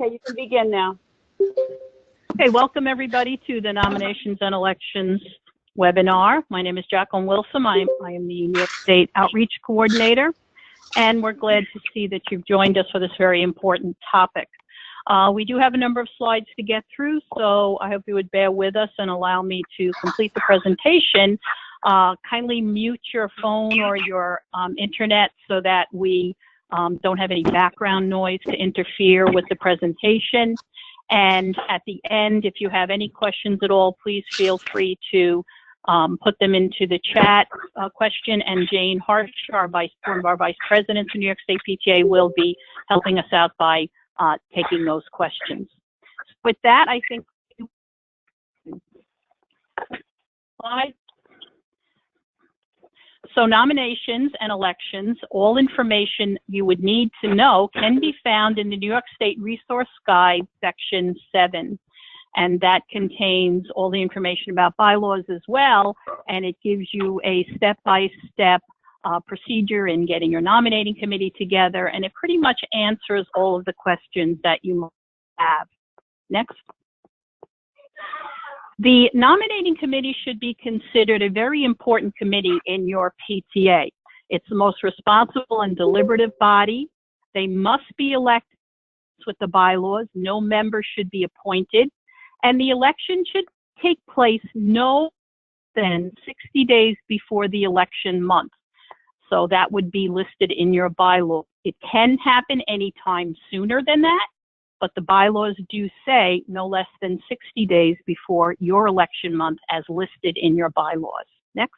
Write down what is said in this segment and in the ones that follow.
Okay, you can begin now. Okay, welcome everybody to the Nominations and Elections webinar. My name is Jacqueline Wilson. I am the New York State Outreach Coordinator, and we're glad to see that you've joined us for this very important topic. We do have a number of slides to get through, so I hope you would bear with us and allow me to complete the presentation. Kindly mute your phone or your internet so that we don't have any background noise to interfere with the presentation. And at the end, if you have any questions at all, please feel free to put them into the chat question, and Jane Harsh, one of our vice presidents in New York State PTA, will be helping us out by taking those questions. With that, I think so nominations and elections, all information you would need to know can be found in the New York State Resource Guide, Section 7. And that contains all the information about bylaws as well, and it gives you a step-by-step procedure in getting your nominating committee together, and it pretty much answers all of the questions that you might have. Next. The nominating committee should be considered a very important committee in your PTA. It's the most responsible and deliberative body. They must be elected with the bylaws. No member should be appointed. And the election should take place no than 60 days before the election month. So that would be listed in your bylaw. It can happen anytime sooner than that, but the bylaws do say no less than 60 days before your election month as listed in your bylaws. Next.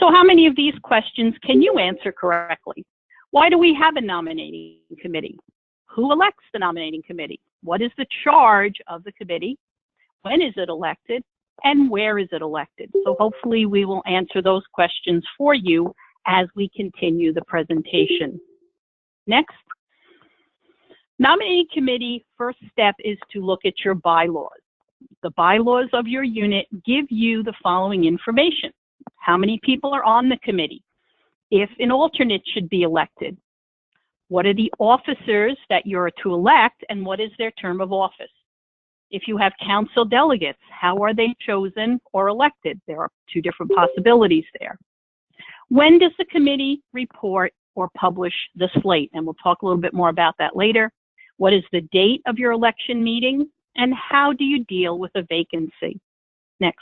So how many of these questions can you answer correctly? Why do we have a nominating committee? Who elects the nominating committee? What is the charge of the committee? When is it elected? And where is it elected? So hopefully we will answer those questions for you as we continue the presentation. Next. Nominating committee, first step is to look at your bylaws. The bylaws of your unit give you the following information. How many people are on the committee? If an alternate should be elected. What are the officers that you're to elect, and what is their term of office? If you have council delegates, how are they chosen or elected? There are two different possibilities there. When does the committee report or publish the slate? And we'll talk a little bit more about that later. What is the date of your election meeting? And how do you deal with a vacancy? Next.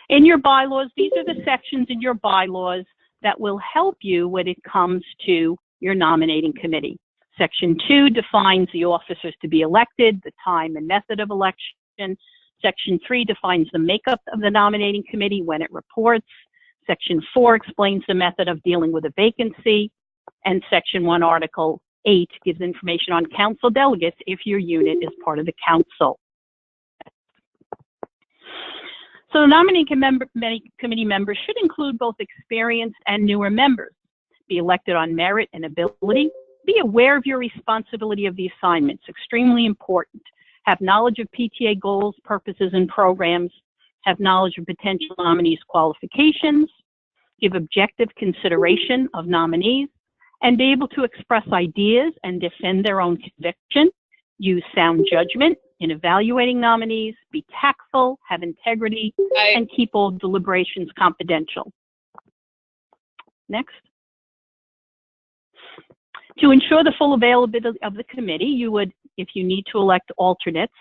In your bylaws, these are the sections in your bylaws that will help you when it comes to your nominating committee. Section 2 defines the officers to be elected, the time and method of election. Section 3 defines the makeup of the nominating committee when it reports. Section 4 explains the method of dealing with a vacancy. And Section 1, Article 8 gives information on council delegates if your unit is part of the council. So nominating committee members should include both experienced and newer members. Be elected on merit and ability. Be aware of your responsibility of the assignments, extremely important. Have knowledge of PTA goals, purposes, and programs. Have knowledge of potential nominees' qualifications. Give objective consideration of nominees. And be able to express ideas and defend their own conviction. Use sound judgment in evaluating nominees. Be tactful, have integrity, and keep all deliberations confidential. Next. To ensure the full availability of the committee, you would, if you need to elect alternates,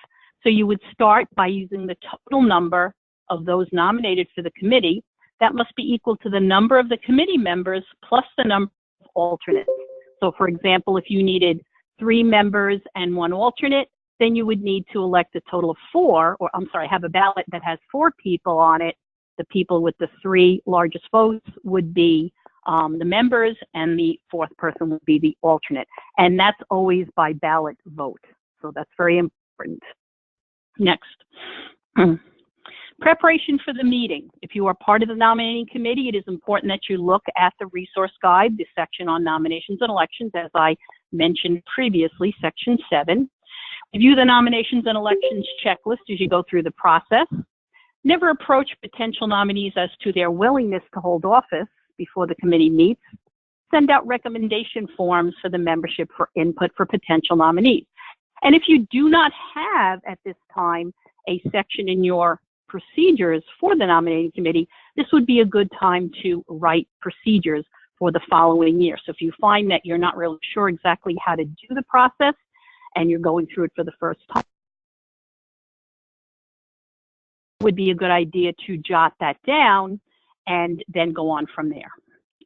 so you would start by using the total number of those nominated for the committee. That must be equal to the number of the committee members plus the number of alternates. So for example, if you needed 3 members and 1 alternate, then you would need to elect a total of 4, or I'm sorry, have a ballot that has 4 people on it. The people with the 3 largest votes would be the members, and the 4th person would be the alternate. And that's always by ballot vote. So that's very important. Next. Preparation for the meeting. If you are part of the nominating committee, it is important that you look at the resource guide, the section on nominations and elections, as I mentioned previously, section 7. Review the nominations and elections checklist as you go through the process. Never approach potential nominees as to their willingness to hold office before the committee meets. send out recommendation forms for the membership for input for potential nominees. And if you do not have at this time a section in your procedures for the nominating committee, this would be a good time to write procedures for the following year. So if you find that you're not really sure exactly how to do the process and you're going through it for the first time, it would be a good idea to jot that down and then go on from there.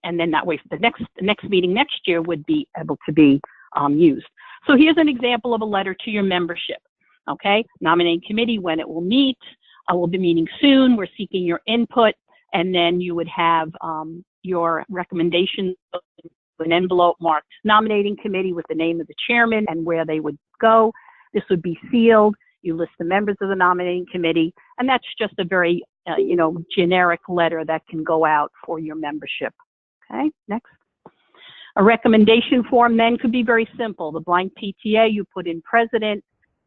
And then that way the next meeting next year would be able to be used. So here's an example of a letter to your membership. Okay, nominating committee, when it will meet. We'll be meeting soon. We're seeking your input, and then you would have your recommendations in an envelope marked nominating committee with the name of the chairman and where they would go. This would be sealed. You list the members of the nominating committee, and that's just a very generic letter that can go out for your membership. Okay, next. A recommendation form then could be very simple. The blank PTA, you put in president.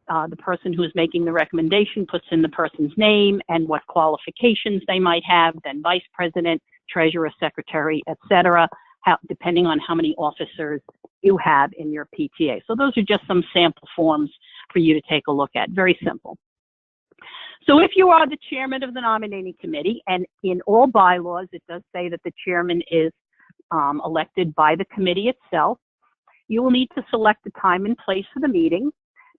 The person who is making the recommendation puts in the person's name and what qualifications they might have, then vice president, treasurer, secretary, etc., depending on how many officers you have in your PTA. So those are just some sample forms for you to take a look at. Very simple. So if you are the chairman of the nominating committee, and in all bylaws it does say that the chairman is elected by the committee itself, you will need to select the time and place for the meeting.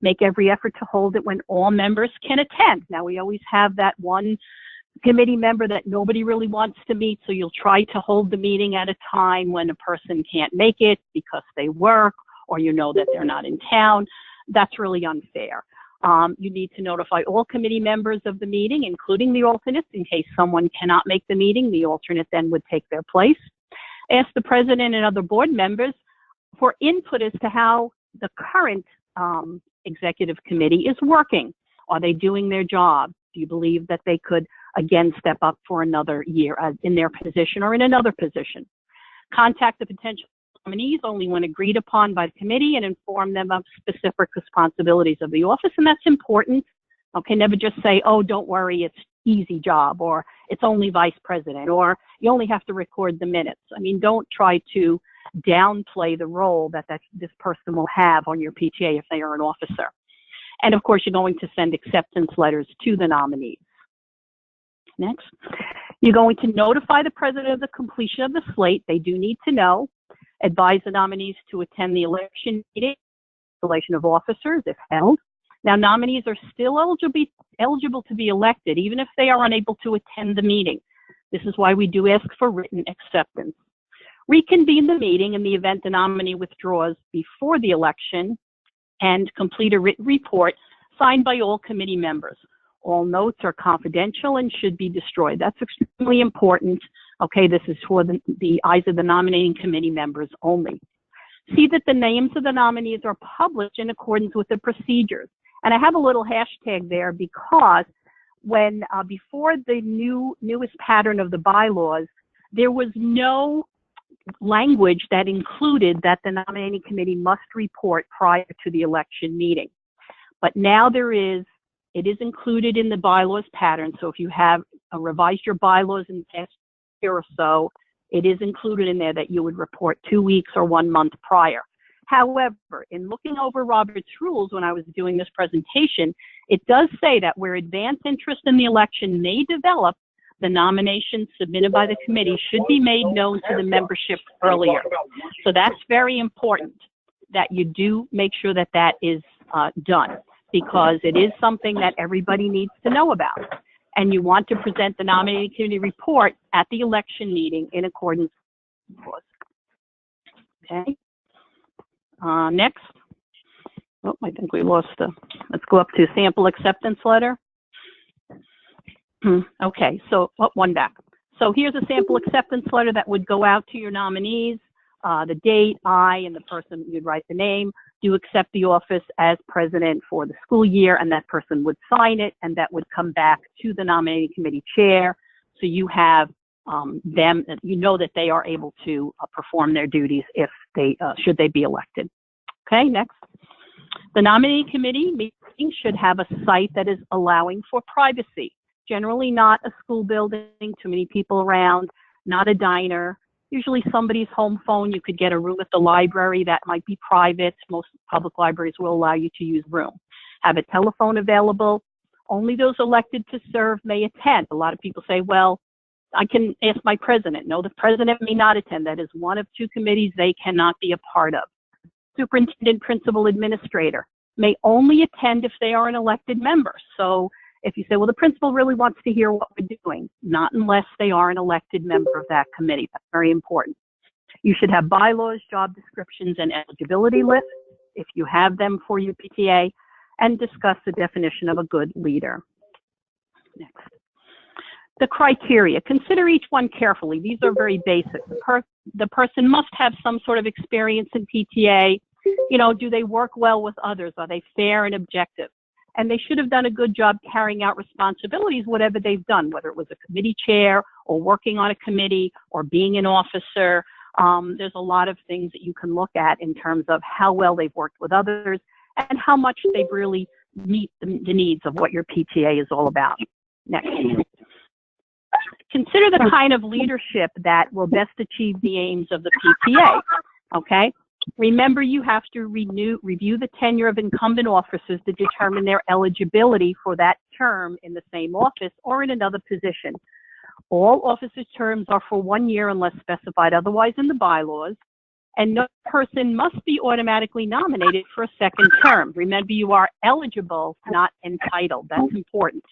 Make every effort to hold it when all members can attend. Now, we always have that one committee member that nobody really wants to meet, so you'll try to hold the meeting at a time when a person can't make it because they work or you know that they're not in town. That's really unfair. You need to notify all committee members of the meeting, including the alternates, in case someone cannot make the meeting. The alternate then would take their place. Ask the president and other board members for input as to how the current executive committee is working. Are they doing their job? Do you believe that they could again step up for another year in their position or in another position? Contact the potential nominees only when agreed upon by the committee and inform them of specific responsibilities of the office, and that's important. Okay, never just say, oh, don't worry, it's easy job, or it's only vice president, or you only have to record the minutes. I mean, don't try to downplay the role that this person will have on your PTA if they are an officer. And of course, you're going to send acceptance letters to the nominees. Next, you're going to notify the president of the completion of the slate. They do need to know. Advise the nominees to attend the election meeting, election of officers if held. Now, nominees are still eligible to be elected, even if they are unable to attend the meeting. This is why we do ask for written acceptance. Reconvene the meeting in the event the nominee withdraws before the election, and complete a written report signed by all committee members. All notes are confidential and should be destroyed. That's extremely important. Okay, this is for the eyes of the nominating committee members only. See that the names of the nominees are published in accordance with the procedures. And I have a little hashtag there because when before the newest pattern of the bylaws, there was no language that included that the nominating committee must report prior to the election meeting. But now it is included in the bylaws pattern. So if you have revised your bylaws in the past year or so, it is included in there that you would report 2 weeks or 1 month prior. However, in looking over Robert's rules when I was doing this presentation, it does say that where advance interest in the election may develop, the nominations submitted by the committee should be made known to the membership earlier. So that's very important that you do make sure that that is done, because it is something that everybody needs to know about. And you want to present the nominating committee report at the election meeting in accordance with the laws. Okay. Next. Oh, I think we lost let's go up to sample acceptance letter. Okay, so one back. So here's a sample acceptance letter that would go out to your nominees. The date, and the person, you'd write the name, do accept the office as president for the school year, and that person would sign it, and that would come back to the nominating committee chair. So you have them, you know that they are able to perform their duties if they, should they be elected. Okay, next. The nominating committee meeting should have a site that is allowing for privacy. Generally not a school building, too many people around, not a diner, usually somebody's home phone. You could get a room at the library that might be private. Most public libraries will allow you to use room. Have a telephone available. Only those elected to serve may attend. A lot of people say, well, I can ask my president. No, the president may not attend. That is one of two committees they cannot be a part of. Superintendent, principal, administrator may only attend if they are an elected member. So if you say, well, the principal really wants to hear what we're doing, not unless they are an elected member of that committee. That's very important. You should have bylaws, job descriptions, and eligibility lists, if you have them for your PTA, and discuss the definition of a good leader. Next. The criteria. Consider each one carefully. These are very basic. The person must have some sort of experience in PTA. You know, do they work well with others? Are they fair and objective? And they should have done a good job carrying out responsibilities, whatever they've done, whether it was a committee chair or working on a committee or being an officer. There's a lot of things that you can look at in terms of how well they've worked with others and how much they've really meet the needs of what your PTA is all about. Next. Consider the kind of leadership that will best achieve the aims of the PTA, okay? Remember, you have to review the tenure of incumbent officers to determine their eligibility for that term in the same office or in another position. All officers' terms are for 1 year unless specified otherwise in the bylaws, and no person must be automatically nominated for a second term. Remember, you are eligible, not entitled. That's important.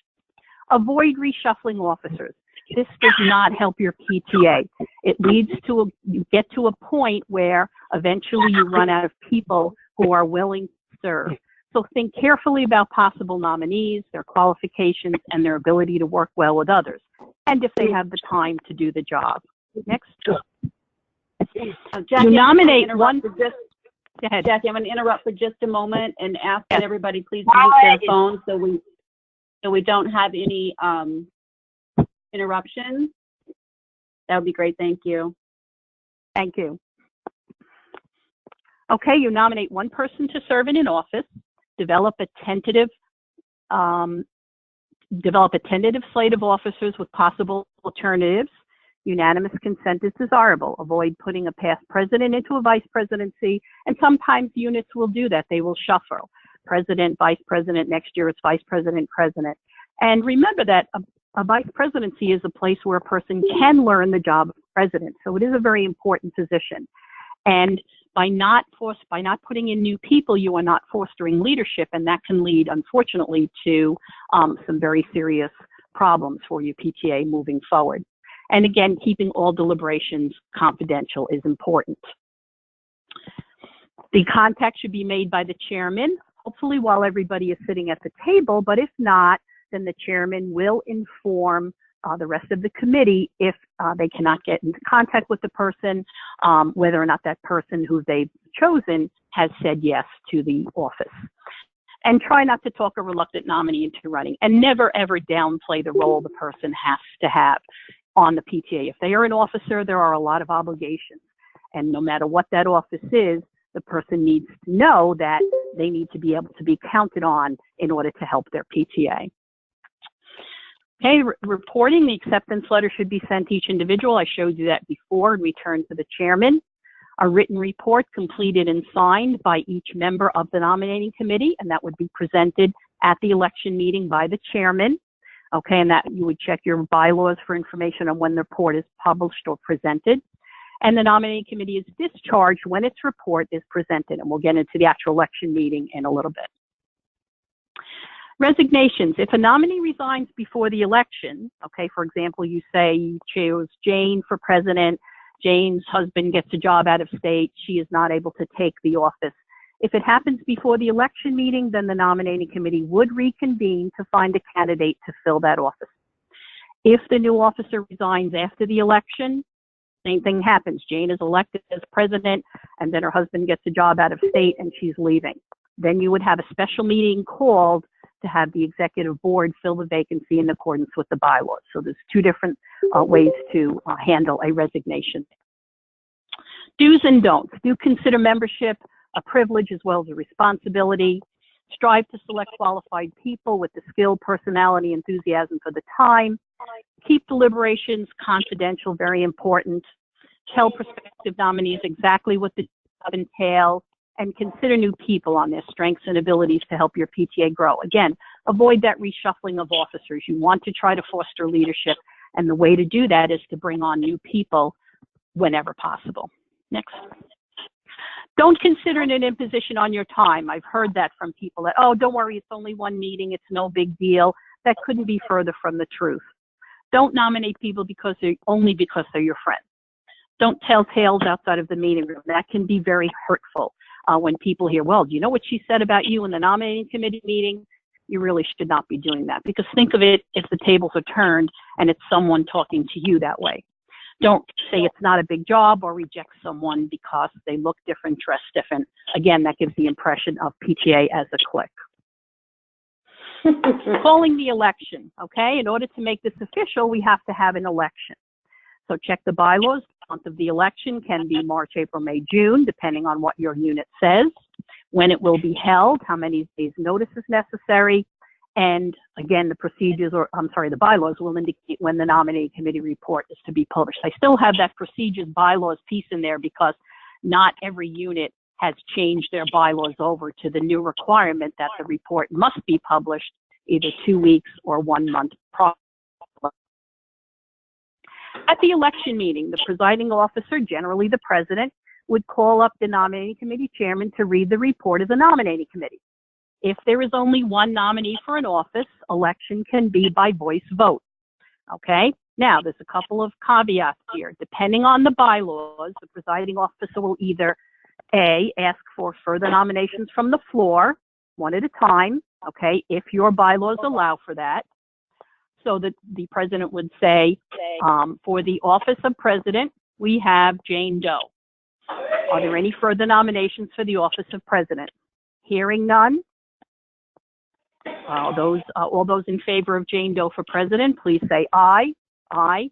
Avoid reshuffling officers. This does not help your PTA. It leads to you get to a point where eventually you run out of people who are willing to serve. So think carefully about possible nominees, their qualifications, and their ability to work well with others, and if they have the time to do the job. Next. Jackie, You nominate one. Go ahead. Jackie, I'm going to interrupt for just a moment and ask that everybody please mute their phones so we don't have any interruptions. That would be great. Thank you. Thank you. Okay, you nominate one person to serve in an office, develop a tentative slate of officers with possible alternatives. Unanimous consent is desirable. Avoid putting a past president into a vice presidency, and sometimes units will do that. They will shuffle. President, vice president, next year it's vice president, president. And remember that a vice presidency is a place where a person can learn the job of president. So it is a very important position. And by not putting in new people, you are not fostering leadership, and that can lead, unfortunately, to some very serious problems for your PTA moving forward. And again, keeping all deliberations confidential is important. The contact should be made by the chairman, hopefully while everybody is sitting at the table, but if not, then the chairman will inform the rest of the committee if they cannot get into contact with the person, whether or not that person who they've chosen has said yes to the office. And try not to talk a reluctant nominee into running, and never ever downplay the role the person has to have on the PTA. If they are an officer, there are a lot of obligations, and no matter what that office is, the person needs to know that they need to be able to be counted on in order to help their PTA. Okay, reporting, the acceptance letter should be sent to each individual. I showed you that before and returned to the chairman. A written report completed and signed by each member of the nominating committee, and that would be presented at the election meeting by the chairman. Okay, and that you would check your bylaws for information on when the report is published or presented. And the nominating committee is discharged when its report is presented, and we'll get into the actual election meeting in a little bit. Resignations. If a nominee resigns before the election, okay, for example, you say you chose Jane for president, Jane's husband gets a job out of state, she is not able to take the office. If it happens before the election meeting, then the nominating committee would reconvene to find a candidate to fill that office. If the new officer resigns after the election, same thing happens. Jane is elected as president, and then her husband gets a job out of state and she's leaving. Then you would have a special meeting called to have the executive board fill the vacancy in accordance with the bylaws. So there's two different ways to handle a resignation. Do's and don'ts. Do consider membership a privilege as well as a responsibility. Strive to select qualified people with the skill, personality, enthusiasm for the time. Keep deliberations confidential, very important. tell prospective nominees exactly what the job entails, and consider new people on their strengths and abilities to help your PTA grow. Again, avoid that reshuffling of officers. You want to try to foster leadership, and the way to do that is to bring on new people whenever possible. Next. Don't consider it an imposition on your time. I've heard that from people that, oh, don't worry, it's only one meeting, it's no big deal. That couldn't be further from the truth. Don't nominate people only because they're your friends. Don't tell tales outside of the meeting room. That can be very hurtful when people hear, well, do you know what she said about you in the nominating committee meeting? You really should not be doing that, because think of it if the tables are turned and it's someone talking to you that way. Don't say it's not a big job or reject someone because they look different, dress different. Again, that gives the impression of PTA as a clique. Calling the election, okay? In order to make this official, we have to have an election. So check the bylaws. The month of the election can be March, April, May, June, depending on what your unit says. When it will be held, how many days notice is necessary, and again, the bylaws will indicate when the nominating committee report is to be published. I still have that procedures bylaws piece in there because not every unit has changed their bylaws over to the new requirement that the report must be published either 2 weeks or 1 month prior. At the election meeting, the presiding officer, generally the president, would call up the nominating committee chairman to read the report of the nominating committee. If there is only one nominee for an office, election can be by voice vote. Okay? Now, there's a couple of caveats here. Depending on the bylaws, the presiding officer will either A, ask for further nominations from the floor, one at a time, okay, if your bylaws allow for that. So that the president would say, for the office of president, we have Jane Doe. Are there any further nominations for the office of president? Hearing none. All those in favor of Jane Doe for president, please say aye, aye,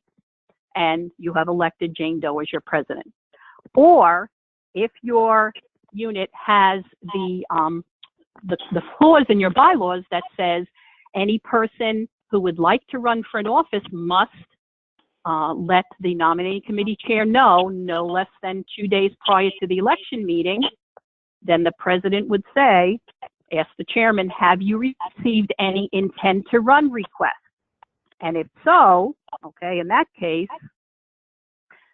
and you have elected Jane Doe as your president. Or if your unit has the clause in your bylaws that says any person who would like to run for an office must let the nominating committee chair know no less than 2 days prior to the election meeting, then the president would say, ask the chairman, have you received any intent to run requests? And if so, okay, in that case,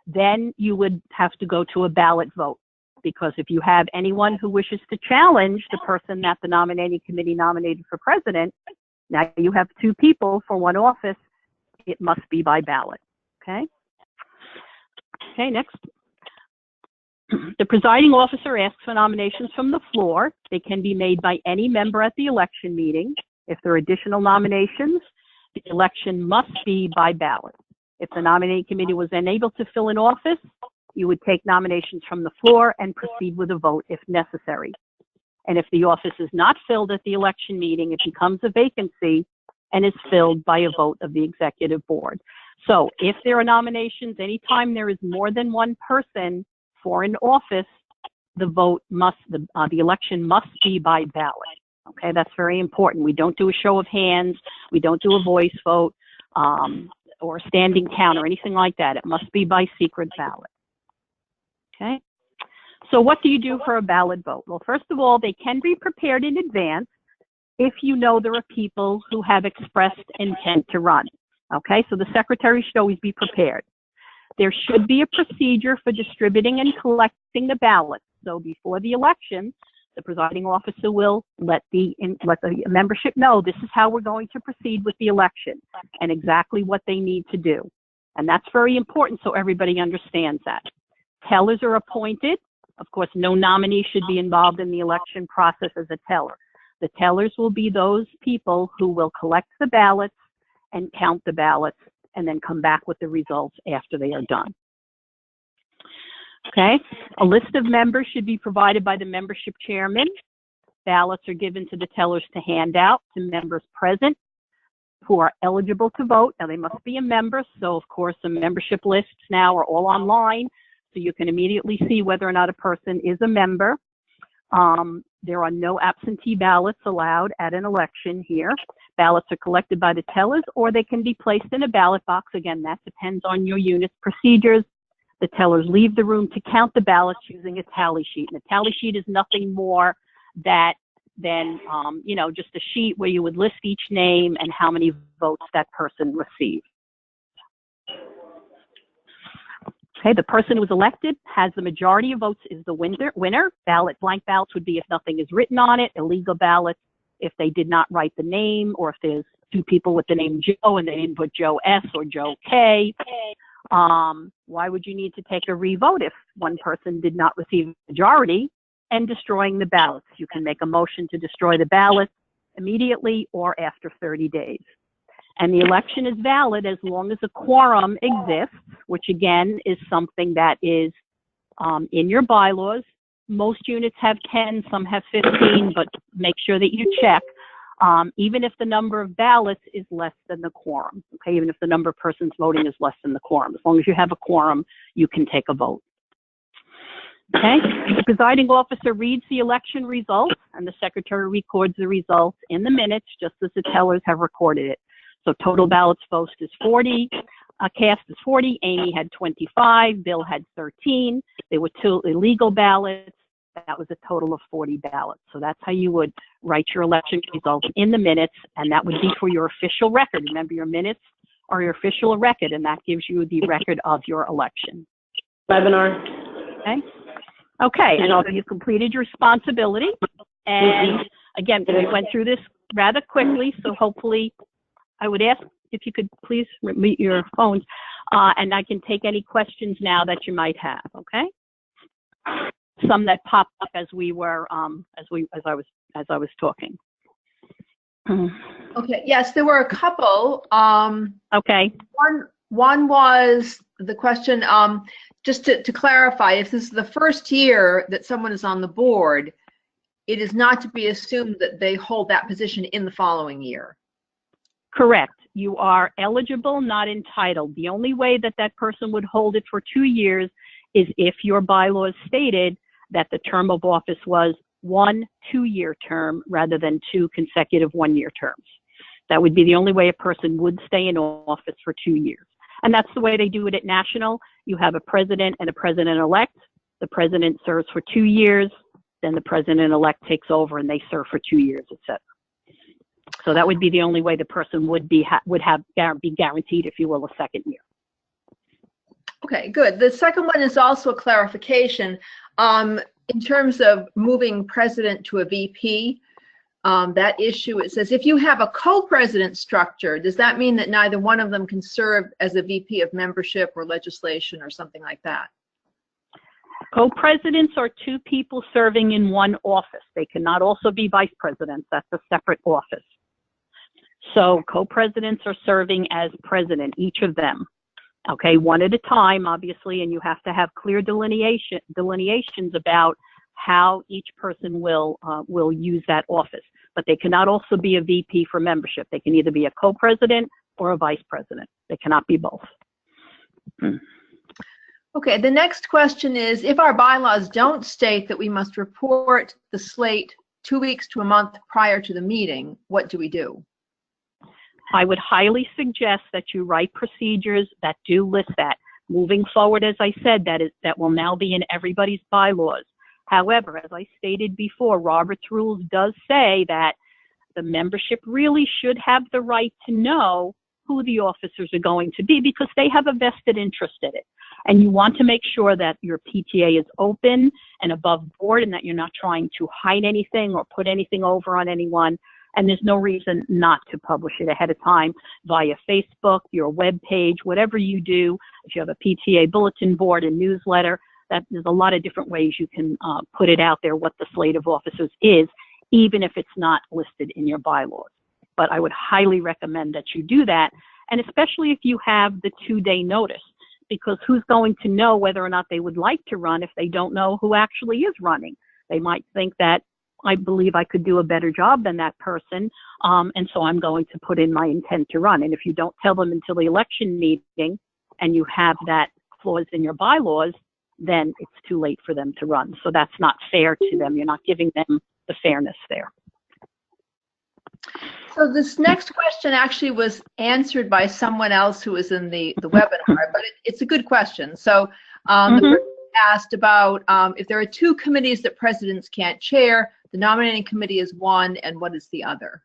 then you would have to go to a ballot vote. Because if you have anyone who wishes to challenge the person that the nominating committee nominated for president, now you have 2 people for one office, it must be by ballot, okay? Okay, next. The presiding officer asks for nominations from the floor. They can be made by any member at the election meeting. If there are additional nominations, the election must be by ballot. If the nominating committee was unable to fill an office, you would take nominations from the floor and proceed with a vote if necessary. And if the office is not filled at the election meeting, it becomes a vacancy and is filled by a vote of the executive board. So if there are nominations, anytime there is more than one person for an office, the election must be by ballot. Okay, that's very important. We don't do a show of hands. We don't do a voice vote or a standing count or anything like that. It must be by secret ballot. Okay, so what do you do for a ballot vote? Well, first of all, they can be prepared in advance if you know there are people who have expressed intent to run. Okay, so the secretary should always be prepared. There should be a procedure for distributing and collecting the ballots. So before the election, the presiding officer will let the membership know this is how we're going to proceed with the election and exactly what they need to do. And that's very important so everybody understands that. Tellers are appointed. Of course, no nominee should be involved in the election process as a teller. The tellers will be those people who will collect the ballots and count the ballots and then come back with the results after they are done. Okay, a list of members should be provided by the membership chairman. Ballots are given to the tellers to hand out to members present who are eligible to vote. Now, they must be a member, so of course the membership lists now are all online, so you can immediately see whether or not a person is a member. There are no absentee ballots allowed at an election here. Ballots are collected by the tellers, or they can be placed in a ballot box. Again, that depends on your unit's procedures. the tellers leave the room to count the ballots using a tally sheet. And a tally sheet is nothing more than you know, just a sheet where you would list each name and how many votes that person received. Okay, the person who was elected has the majority of votes is the winner. Blank ballots would be if nothing is written on it. Illegal ballots if they did not write the name, or if there's two people with the name Joe and they didn't put Joe S or Joe K. Why would you need to take a revote if one person did not receive a majority? And destroying the ballots. You can make a motion to destroy the ballots immediately or after 30 days. And the election is valid as long as a quorum exists, which again is something that is in your bylaws. Most units have 10, some have 15, but make sure that you check. Even if the number of ballots is less than the quorum, okay? Even if the number of persons voting is less than the quorum. As long as you have a quorum, you can take a vote. Okay? The presiding officer reads the election results, and the secretary records the results in the minutes, just as the tellers have recorded it. So total ballots cast is 40. Amy had 25. Bill had 13. There were 2 illegal ballots. That was a total of 40 ballots. So that's how you would write your election results in the minutes, and that would be for your official record. Remember, your minutes are your official record, and that gives you the record of your election. Webinar. Okay. Okay, and so you completed your responsibility. And again, we went through this rather quickly, so hopefully I would ask if you could please mute your phones, and I can take any questions now that you might have, okay? Some that popped up as we were, as I was talking. Okay, yes, there were a couple. Okay. One was the question, just to clarify, if this is the first year that someone is on the board, it is not to be assumed that they hold that position in the following year. Correct. You are eligible, not entitled. The only way that that person would hold it for 2 years is if your bylaws stated that the term of office was 1 2-year term rather than 2 consecutive 1-year terms. That would be the only way a person would stay in office for 2 years. And that's the way they do it at national. You have a president and a president-elect. The president serves for 2 years, then the president-elect takes over and they serve for 2 years, etc. So that would be the only way the person would be guaranteed, if you will, a second year. Okay, good. The second one is also a clarification. In terms of moving president to a VP, that issue, it says if you have a co-president structure, does that mean that neither one of them can serve as a VP of membership or legislation or something like that? Co-presidents are 2 people serving in one office. They cannot also be vice presidents. That's a separate office. So co-presidents are serving as president, each of them. Okay, one at a time, obviously, and you have to have clear delineations about how each person will use that office. But they cannot also be a VP for membership. They can either be a co-president or a vice president. They cannot be both. Okay, the next question is, if our bylaws don't state that we must report the slate 2 weeks to a month prior to the meeting, what do we do? I would highly suggest that you write procedures that do list that. Moving forward, as I said, that will now be in everybody's bylaws. However, as I stated before, Robert's Rules does say that the membership really should have the right to know who the officers are going to be because they have a vested interest in it. And you want to make sure that your PTA is open and above board and that you're not trying to hide anything or put anything over on anyone. And there's no reason not to publish it ahead of time via Facebook, your web page, whatever you do. If you have a PTA bulletin board, a newsletter, there's a lot of different ways you can put it out there what the slate of officers is, even if it's not listed in your bylaws. But I would highly recommend that you do that, and especially if you have the 2-day notice, because who's going to know whether or not they would like to run if they don't know who actually is running? They might think that I believe I could do a better job than that person, and so I'm going to put in my intent to run. And if you don't tell them until the election meeting and you have that clause in your bylaws, then it's too late for them to run. So that's not fair to them. You're not giving them the fairness there. So this next question actually was answered by someone else who was in the webinar, but it's a good question. So The person asked about if there are two committees that presidents can't chair, the nominating committee is one, and what is the other?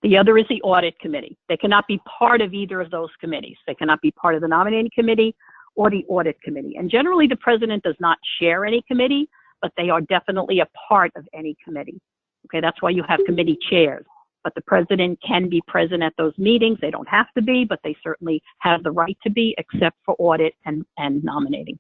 The other is the audit committee. They cannot be part of either of those committees. They cannot be part of the nominating committee or the audit committee. And generally, the president does not chair any committee, but they are definitely a part of any committee. Okay, that's why you have committee chairs. But the president can be present at those meetings. They don't have to be, but they certainly have the right to be, except for audit and nominating.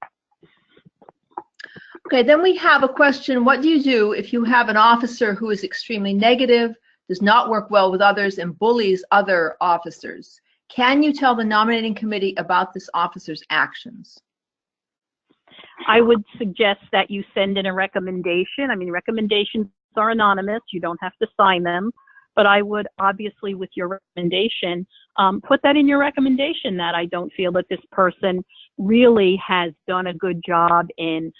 Okay, then we have a question. What do you do if you have an officer who is extremely negative, does not work well with others, and bullies other officers? Can you tell the nominating committee about this officer's actions? I would suggest that you send in a recommendation. I mean, recommendations are anonymous. You don't have to sign them. But I would obviously, with your recommendation, put that in your recommendation that I don't feel that this person really has done a good job in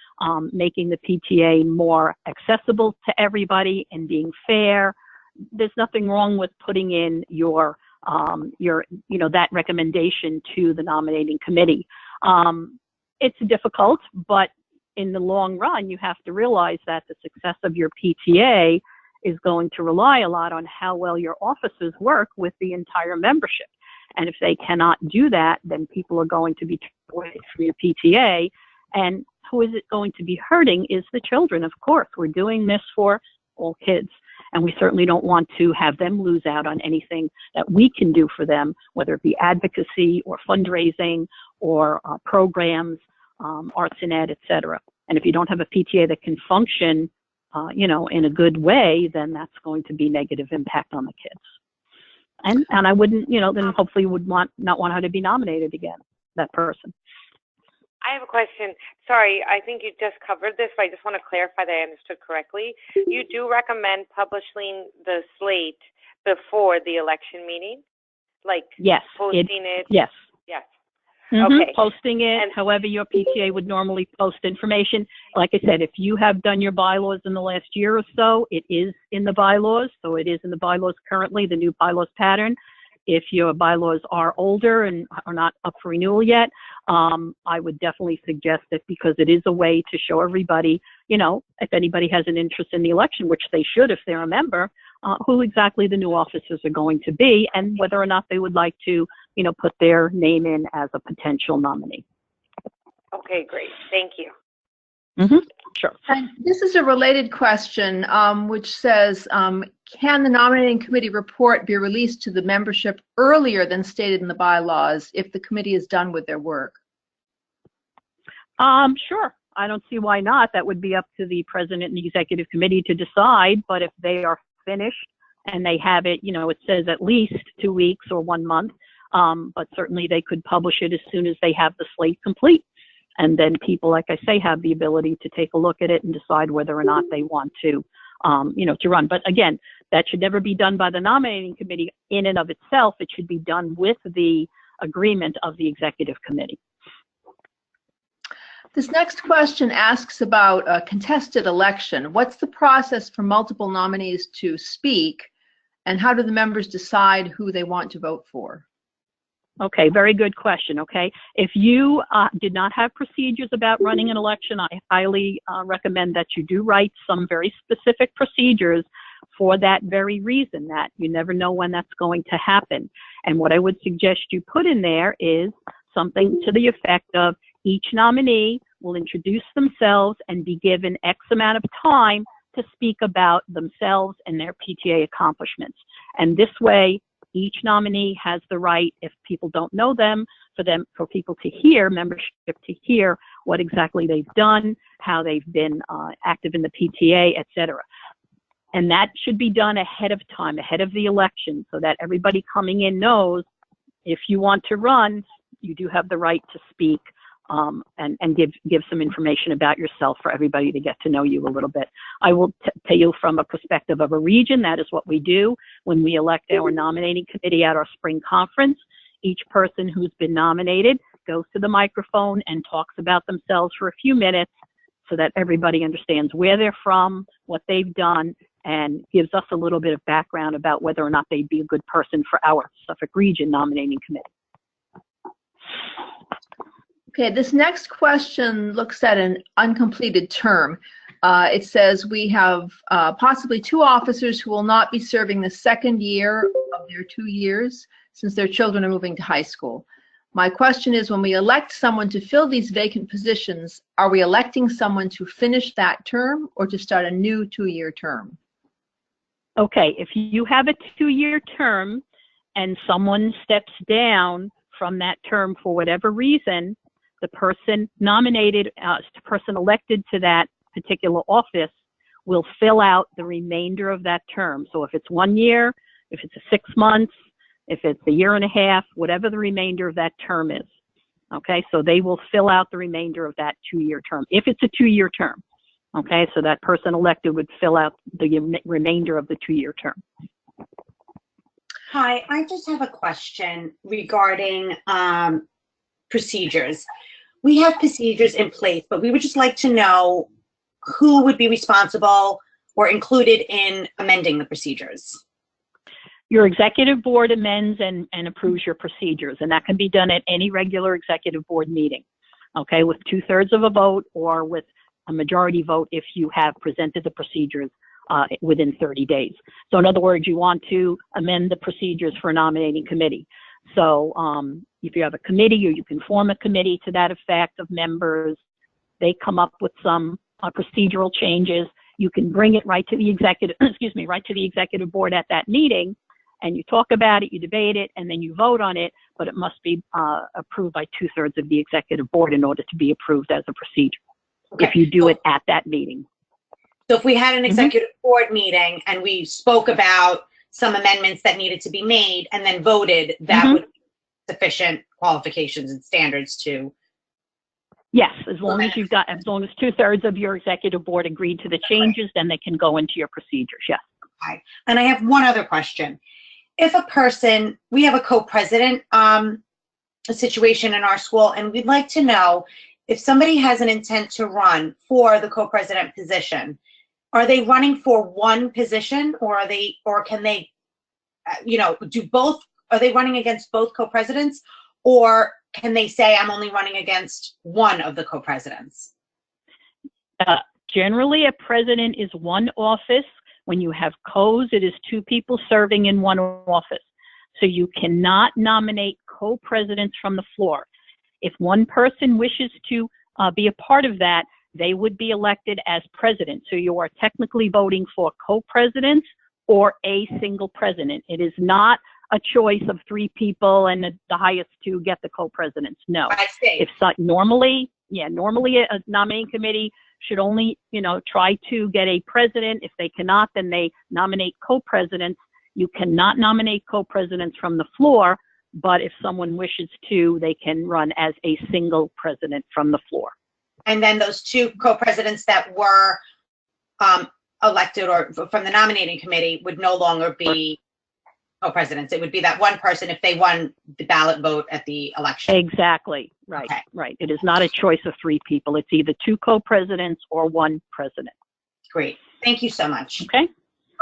making the PTA more accessible to everybody and being fair. There's nothing wrong with putting in your that recommendation to the nominating committee. It's difficult, but in the long run, you have to realize that the success of your PTA is going to rely a lot on how well your officers work with the entire membership. And if they cannot do that, then people are going to be turned away from your PTA. And who is it going to be hurting is the children, of course. We're doing this for all kids. And we certainly don't want to have them lose out on anything that we can do for them, whether it be advocacy or fundraising or programs, arts and ed, et cetera. And if you don't have a PTA that can function, in a good way, then that's going to be negative impact on the kids. And I wouldn't, then hopefully would not want her to be nominated again, that person. I have a question. Sorry, I think you just covered this, but I just want to clarify that I understood correctly. You do recommend publishing the slate before the election meeting? Like yes, posting it? Yes. Yes. Okay. Posting it, and however your PTA would normally post information. Like I said, if you have done your bylaws in the last year or so, it is in the bylaws. So it is in the bylaws currently, the new bylaws pattern. If your bylaws are older and are not up for renewal yet, I would definitely suggest it, because it is a way to show everybody, if anybody has an interest in the election, which they should if they're a member, who exactly the new officers are going to be and whether or not they would like to, put their name in as a potential nominee. Okay, great. Thank you. Sure. And this is a related question, which says, can the nominating committee report be released to the membership earlier than stated in the bylaws if the committee is done with their work? Sure. I don't see why not. That would be up to the president and the executive committee to decide. But if they are finished and they have it, it says at least 2 weeks or 1 month, but certainly they could publish it as soon as they have the slate complete. And then people, like I say, have the ability to take a look at it and decide whether or not they want to, to run. But again, that should never be done by the nominating committee in and of itself. It should be done with the agreement of the executive committee. This next question asks about a contested election. What's the process for multiple nominees to speak, and how do the members decide who they want to vote for? Okay, very good question, okay? If you did not have procedures about running an election, I highly recommend that you do write some very specific procedures for that very reason, that you never know when that's going to happen. And what I would suggest you put in there is something to the effect of each nominee will introduce themselves and be given X amount of time to speak about themselves and their PTA accomplishments. And this way, each nominee has the right, if people don't know them, for people to hear, membership to hear what exactly they've done, how they've been active in the PTA, et cetera. And that should be done ahead of time, ahead of the election, so that everybody coming in knows if you want to run, you do have the right to speak and give some information about yourself for everybody to get to know you a little bit. I will tell you from a perspective of a region, that is what we do when we elect our nominating committee at our spring conference. Each person who's been nominated goes to the microphone and talks about themselves for a few minutes so that everybody understands where they're from, what they've done, and gives us a little bit of background about whether or not they'd be a good person for our Suffolk region nominating committee. Okay, this next question looks at an uncompleted term. It says we have possibly 2 officers who will not be serving the second year of their 2 years since their children are moving to high school. My question is, when we elect someone to fill these vacant positions, are we electing someone to finish that term or to start a new 2-year term? Okay, if you have a 2-year term and someone steps down from that term for whatever reason, the person nominated, the person elected to that particular office will fill out the remainder of that term. So if it's 1 year, if it's 6 months, if it's a year and a half, whatever the remainder of that term is. Okay, so they will fill out the remainder of that 2-year term, if it's a 2-year term. Okay, so that person elected would fill out the remainder of the 2-year term. Hi, I just have a question regarding procedures. We have procedures in place, but we would just like to know who would be responsible or included in amending the procedures. Your executive board amends and approves your procedures, and that can be done at any regular executive board meeting, okay, with 2/3 of a vote or with a majority vote if you have presented the procedures within 30 days. So in other words, you want to amend the procedures for a nominating committee. So if you have a committee, or you can form a committee to that effect of members, they come up with some procedural changes. You can bring it right to the executive, right to the executive board at that meeting, and you talk about it, you debate it, and then you vote on it, but it must be approved by 2/3 of the executive board in order to be approved as a procedure, okay, if you do it at that meeting. So if we had an executive board meeting and we spoke about some amendments that needed to be made and then voted, that would be sufficient qualifications and standards to. Yes, as long as 2/3 of your executive board agreed to the changes, then they can go into your procedures, yes. Okay. And I have one other question. If a person, we have a co-president situation in our school, and we'd like to know if somebody has an intent to run for the co-president position, are they running for one position, or can they, do both? Are they running against both co-presidents, or can they say, I'm only running against one of the co-presidents? Generally, a president is one office. When you have co's, it is 2 people serving in one office. So you cannot nominate co-presidents from the floor. If one person wishes to be a part of that, they would be elected as president. So you are technically voting for co-presidents or a single president. It is not a choice of 3 people and the highest 2 get the co-presidents. No. I see. Normally a nominating committee should only, try to get a president. If they cannot, then they nominate co-presidents. You cannot nominate co-presidents from the floor, but if someone wishes to, they can run as a single president from the floor. And then those 2 co-presidents that were elected or from the nominating committee would no longer be co-presidents. It would be that one person if they won the ballot vote at the election. Exactly. Right. Okay. Right. It is not a choice of 3 people. It's either 2 co-presidents or 1 president. Great. Thank you so much. Okay.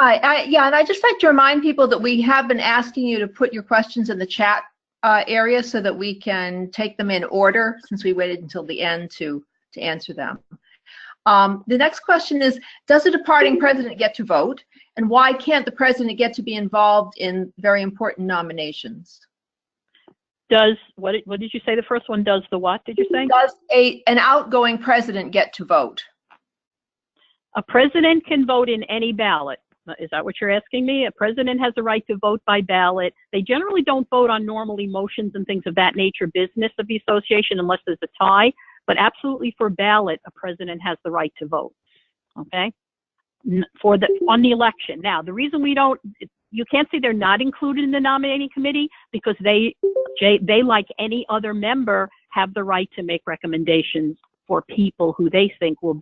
Yeah, and I'd just like to remind people that we have been asking you to put your questions in the chat area so that we can take them in order, since we waited until the end to answer them. The next question is, does a departing president get to vote? And why can't the president get to be involved in very important nominations? What did you say? The first one does the what, did you say? Does an outgoing president get to vote? A president can vote in any ballot. Is that what you're asking me? A president has the right to vote by ballot. They generally don't vote on normally motions and things of that nature, business of the association, unless there's a tie. But absolutely for ballot, a president has the right to vote. Okay? On the election. Now, the reason you can't say they're not included in the nominating committee because they, like any other member, have the right to make recommendations for people who they think will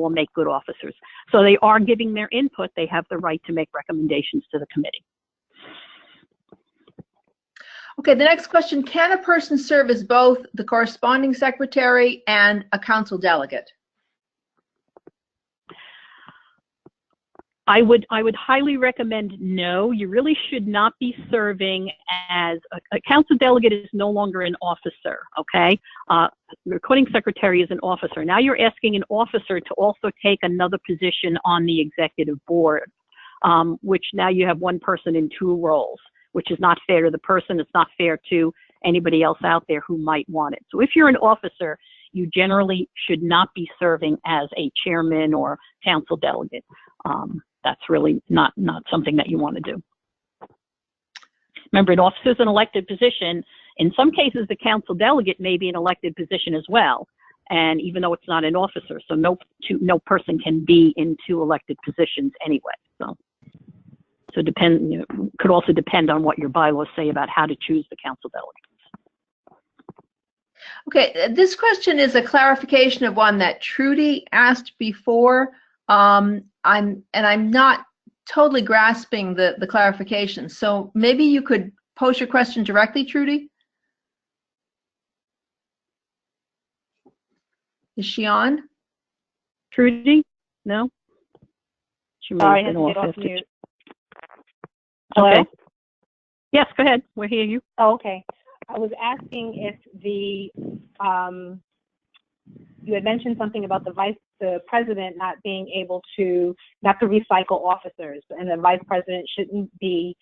make good officers. So they are giving their input. They have the right to make recommendations to the committee. Okay, the next question, can a person serve as both the corresponding secretary and a council delegate? I would highly recommend no. You really should not be serving as a council delegate is no longer an officer, okay? Recording secretary is an officer. Now you're asking an officer to also take another position on the executive board, which now you have one person in two roles, which is not fair to the person. It's not fair to anybody else out there who might want it. So if you're an officer, you generally should not be serving as a chairman or council delegate. That's really not something that you want to do. Remember, an officer is an elected position. In some cases, the council delegate may be an elected position as well, and even though it's not an officer, so no person can be in two elected positions anyway. So depend. Could also depend on what your bylaws say about how to choose the council delegate. Okay, this question is a clarification of one that Trudy asked before. I'm not totally grasping the clarification. So maybe you could pose your question directly, Trudy. Is she on? Trudy? No? She may have been off mute. Hello? Okay. Yes, go ahead. We're hearing you. Oh, okay. I was asking if you had mentioned something about the president not being able to, not to recycle officers, and the vice president shouldn't be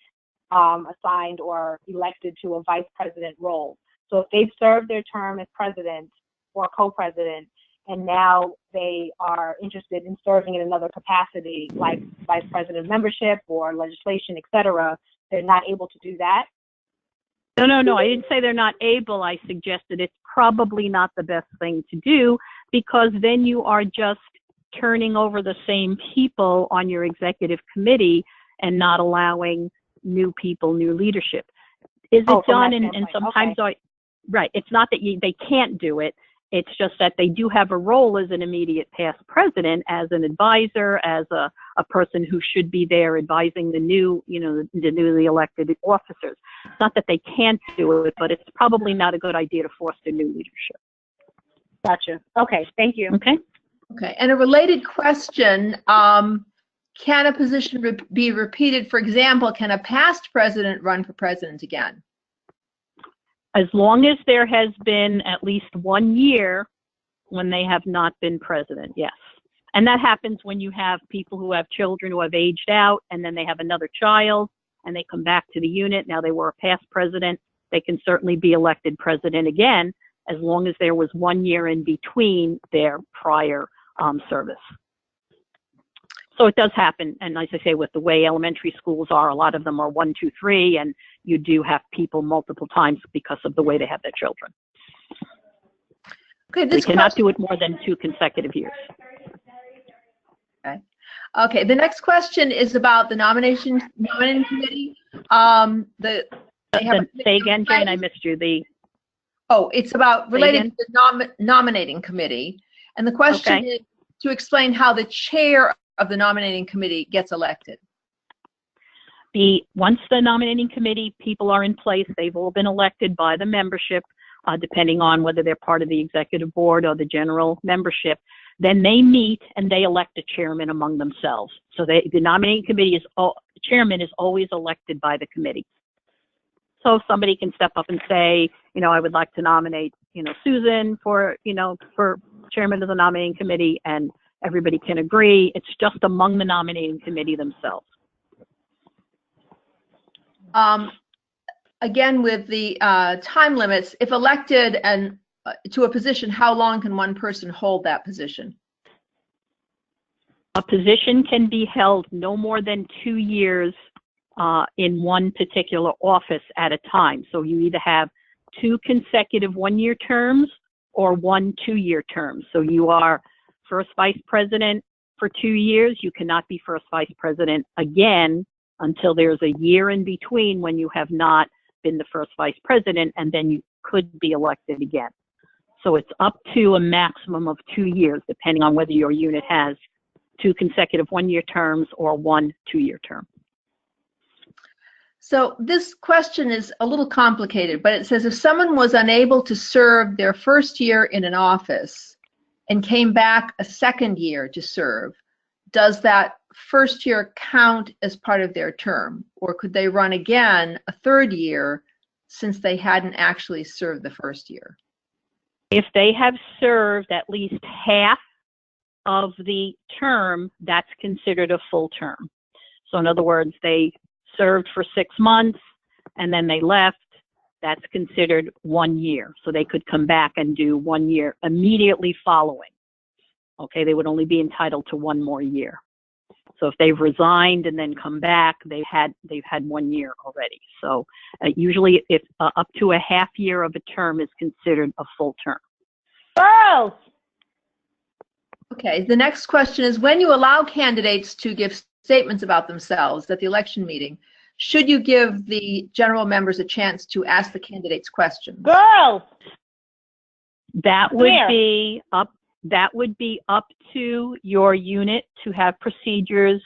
assigned or elected to a vice president role. So if they've served their term as president or co-president, and now they are interested in serving in another capacity, like vice president membership or legislation, et cetera, they're not able to do that? No, I didn't say they're not able. I suggested it's probably not the best thing to do, because then you are just turning over the same people on your executive committee and not allowing new people, new leadership. Is it done? And sometimes, okay. Right, it's not that they can't do it. It's just that they do have a role as an immediate past president, as an advisor, as a person who should be there advising the newly elected officers. It's not that they can't do it, but it's probably not a good idea to foster new leadership. Gotcha. Okay, thank you. Okay. Okay, and a related question, can a position be repeated? For example, can a past president run for president again? As long as there has been at least 1 year when they have not been president, yes. And that happens when you have people who have children who have aged out, and then they have another child, and they come back to the unit. Now they were a past president. They can certainly be elected president again, as long as there was 1 year in between their prior service. So it does happen, and as I say, with the way elementary schools are, a lot of them are 1, 2, 3, and you do have people multiple times because of the way they have their children. Okay, they cannot do it more than 2 consecutive years. Okay. Okay, the next question is about the Nominating Committee. Say again, Jane, I missed you. It's about related to the Nominating Committee. And the question is to explain how the chair of the Nominating Committee gets elected. Once the Nominating Committee people are in place, they've all been elected by the membership, depending on whether they're part of the executive board or the general membership. Then they meet and they elect a chairman among themselves. So the Nominating Committee chairman is always elected by the committee. So somebody can step up and say, I would like to nominate, Susan for chairman of the Nominating Committee, and everybody can agree. It's just among the Nominating Committee themselves. Again, with the time limits, if elected and to a position, how long can one person hold that position? A position can be held no more than 2 years in one particular office at a time. So you either have 2 consecutive 1-year terms or 1 2-year term. So you are first vice president for 2 years. You cannot be first vice president again until there's a year in between when you have not been the first vice president, and then you could be elected again. So it's up to a maximum of 2 years, depending on whether your unit has 2 consecutive 1-year terms or 1 2-year term. So this question is a little complicated, but it says if someone was unable to serve their first year in an office and came back a second year to serve, does that first year count as part of their term? Or could they run again a third year since they hadn't actually served the first year? If they have served at least half of the term, that's considered a full term. So in other words, they served for 6 months and then they left, that's considered 1 year. So they could come back and do 1 year immediately following. Okay, they would only be entitled to 1 more year. So if they've resigned and then come back, they've had 1 year already. So usually if up to a half year of a term is considered a full term. Girls! Okay, the next question is, when you allow candidates to give statements about themselves at the election meeting, should you give the general members a chance to ask the candidates questions? Girls! That would be up. That would be up to your unit to have procedures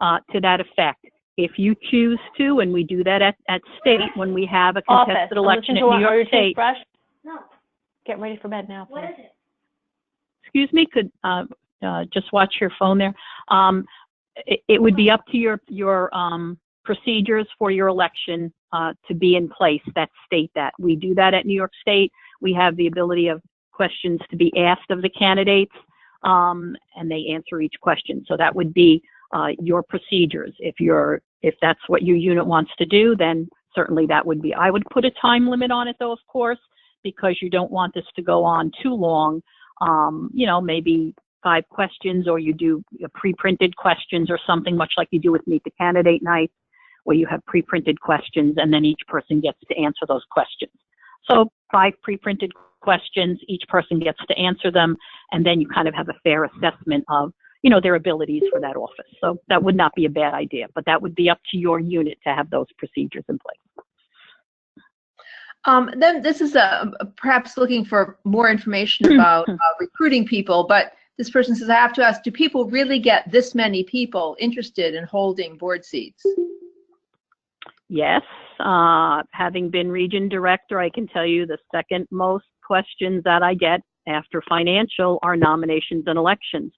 to that effect. If you choose to, and we do that at state when we have a contested election at New York State. No. Get ready for bed now. What is it? Excuse me, could just watch your phone there. It would be up to your procedures for your election to be in place that state that. We do that at New York State. We have the ability of questions to be asked of the candidates, and they answer each question. So that would be your procedures. If that's what your unit wants to do, then certainly that would be. I would put a time limit on it though, of course, because you don't want this to go on too long. Maybe 5 questions, or you do pre-printed questions or something, much like you do with Meet the Candidate Night, where you have pre-printed questions and then each person gets to answer those questions. So 5 pre-printed questions, each person gets to answer them, and then you kind of have a fair assessment of, their abilities for that office. So that would not be a bad idea, but that would be up to your unit to have those procedures in place. Then this is perhaps looking for more information about recruiting people, but this person says, I have to ask, do people really get this many people interested in holding board seats? Yes. Having been region director, I can tell you the second most questions that I get after financial are nominations and elections.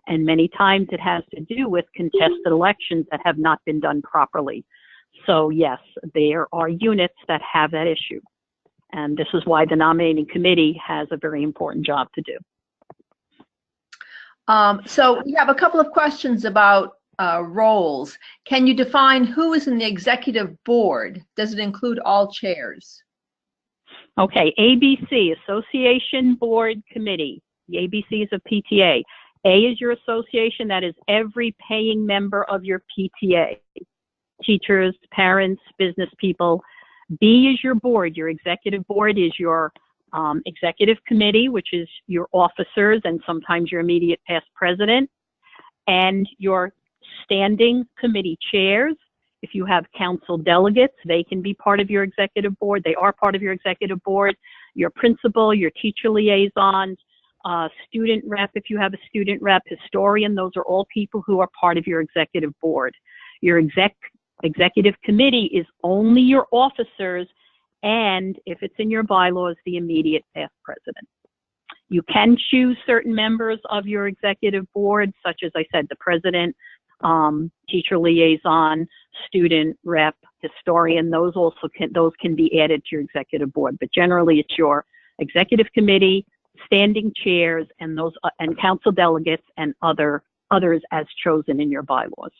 And many times it has to do with contested elections that have not been done properly. So yes, there are units that have that issue. And this is why the nominating committee has a very important job to do. So we have a couple of questions about roles. Can you define who is in the executive board? Does it include all chairs? Okay, ABC, Association Board Committee. The ABC is a PTA. A is your association, that is every paying member of your PTA. Teachers, parents, business people. B is your board. Your executive board is your executive committee, which is your officers and sometimes your immediate past president, and your standing committee chairs. If you have council delegates, they can be part of your executive board. They are part of your executive board. Your principal, your teacher liaisons, student rep, if you have a student rep, historian, those are all people who are part of your executive board. Your executive committee is only your officers, and if it's in your bylaws, the immediate past president. You can choose certain members of your executive board, such as I said, the president, teacher liaison, student rep, historian. Those can be added to your executive board, but generally it's your executive committee, standing chairs, and those and council delegates and others as chosen in your bylaws.